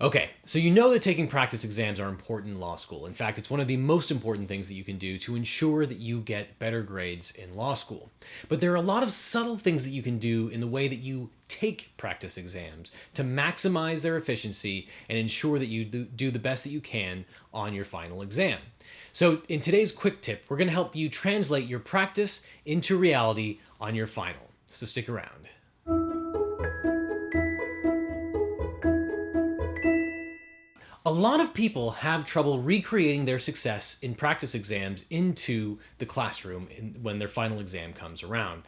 Okay, so you know that taking practice exams are important in law school. In fact, it's one of the most important things that you can do to ensure that you get better grades in law school. But there are a lot of subtle things that you can do in the way that you take practice exams to maximize their efficiency and ensure that you do the best that you can on your final exam. So in today's quick tip, we're going to help you translate your practice into reality on your final. So stick around. A lot of people have trouble recreating their success in practice exams into the classroom when their final exam comes around.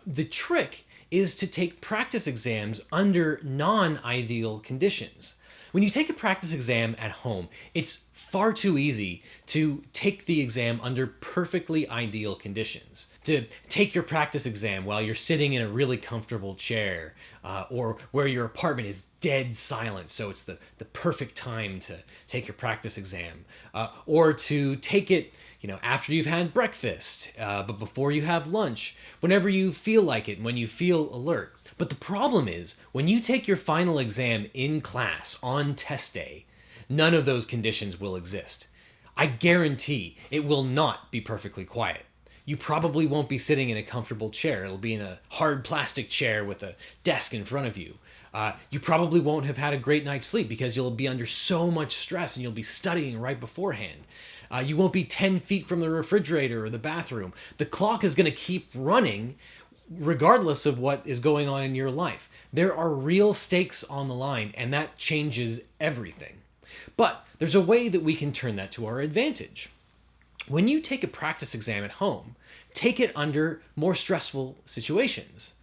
The trick is to take practice exams under non-ideal conditions. When you take a practice exam at home, it's far too easy to take the exam under perfectly ideal conditions. To take your practice exam while you're sitting in a really comfortable chair, or where your apartment is dead silent, so it's the perfect time to take your practice exam, or to take it after you've had breakfast, but before you have lunch, whenever you feel like it, when you feel alert. But the problem is, when you take your final exam in class on test day, none of those conditions will exist. I guarantee it will not be perfectly quiet. You probably won't be sitting in a comfortable chair. It'll be in a hard plastic chair with a desk in front of you. You probably won't have had a great night's sleep because you'll be under so much stress and you'll be studying right beforehand. You won't be 10 feet from the refrigerator or the bathroom. The clock is going to keep running regardless of what is going on in your life. There are real stakes on the line, and that changes everything. But there's a way that we can turn that to our advantage. When you take a practice exam at home, take it under more stressful situations.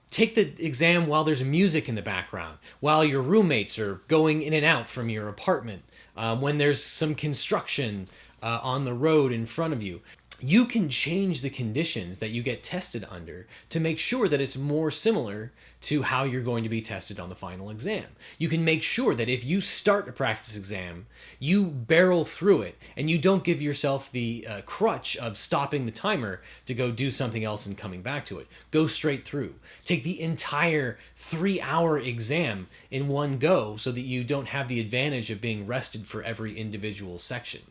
Take the exam while there's music in the background, while your roommates are going in and out from your apartment, when there's some construction on the road in front of you. You can change the conditions that you get tested under to make sure that it's more similar to how you're going to be tested on the final exam. You can make sure that if you start a practice exam, you barrel through it and you don't give yourself the crutch of stopping the timer to go do something else and coming back to it. Go straight through. Take the entire 3-hour exam in one go so that you don't have the advantage of being rested for every individual section.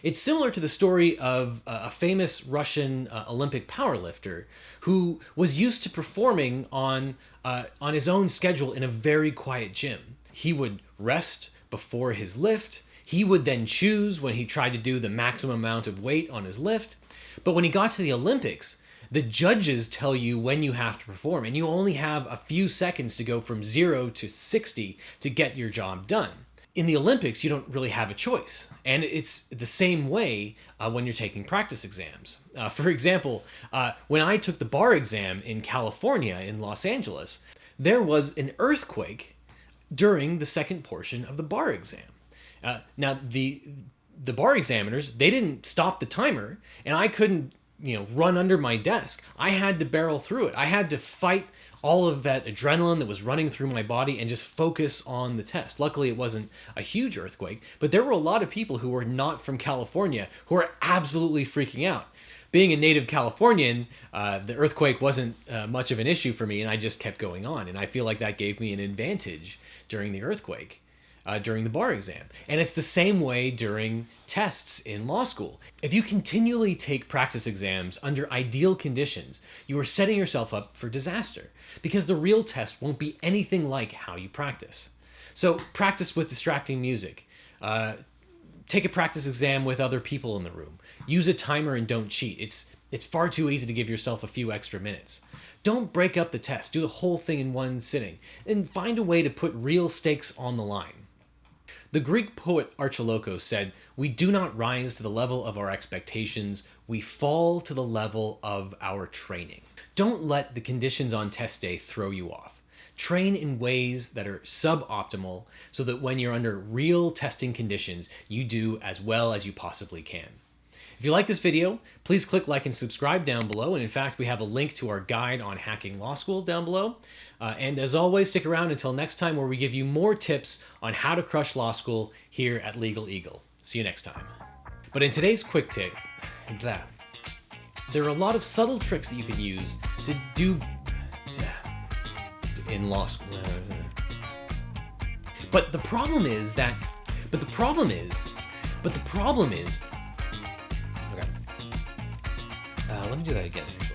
It's similar to the story of a famous Russian Olympic powerlifter who was used to performing on his own schedule in a very quiet gym. He would rest before his lift. He would then choose when he tried to do the maximum amount of weight on his lift. But when he got to the Olympics, the judges tell you when you have to perform, and you only have a few seconds to go from 0 to 60 to get your job done. In the Olympics, you don't really have a choice. And it's the same way when you're taking practice exams. For example, when I took the bar exam in California, in Los Angeles, there was an earthquake during the second portion of the bar exam. Now, the bar examiners, they didn't stop the timer, and I couldn't run under my desk. I had to barrel through it. I had to fight all of that adrenaline that was running through my body and just focus on the test. Luckily, it wasn't a huge earthquake, but there were a lot of people who were not from California who were absolutely freaking out. Being a native Californian, the earthquake wasn't much of an issue for me, and I just kept going on. And I feel like that gave me an advantage during the earthquake. During the bar exam. And it's the same way during tests in law school. If you continually take practice exams under ideal conditions, you are setting yourself up for disaster because the real test won't be anything like how you practice. So practice with distracting music. Take a practice exam with other people in the room. Use a timer and don't cheat. It's far too easy to give yourself a few extra minutes. Don't break up the test. Do the whole thing in one sitting. And find a way to put real stakes on the line. The Greek poet Archilochos said, "We do not rise to the level of our expectations, we fall to the level of our training." Don't let the conditions on test day throw you off. Train in ways that are suboptimal so that when you're under real testing conditions, you do as well as you possibly can. If you like this video, please click like and subscribe down below. And in fact, we have a link to our guide on hacking law school down below. And as always, stick around until next time where we give you more tips on how to crush law school here at Legal Eagle. See you next time. But in today's quick tip, there are a lot of subtle tricks that you can use to do in law school. But the problem is that, but the problem is, okay. Let me do that again, actually.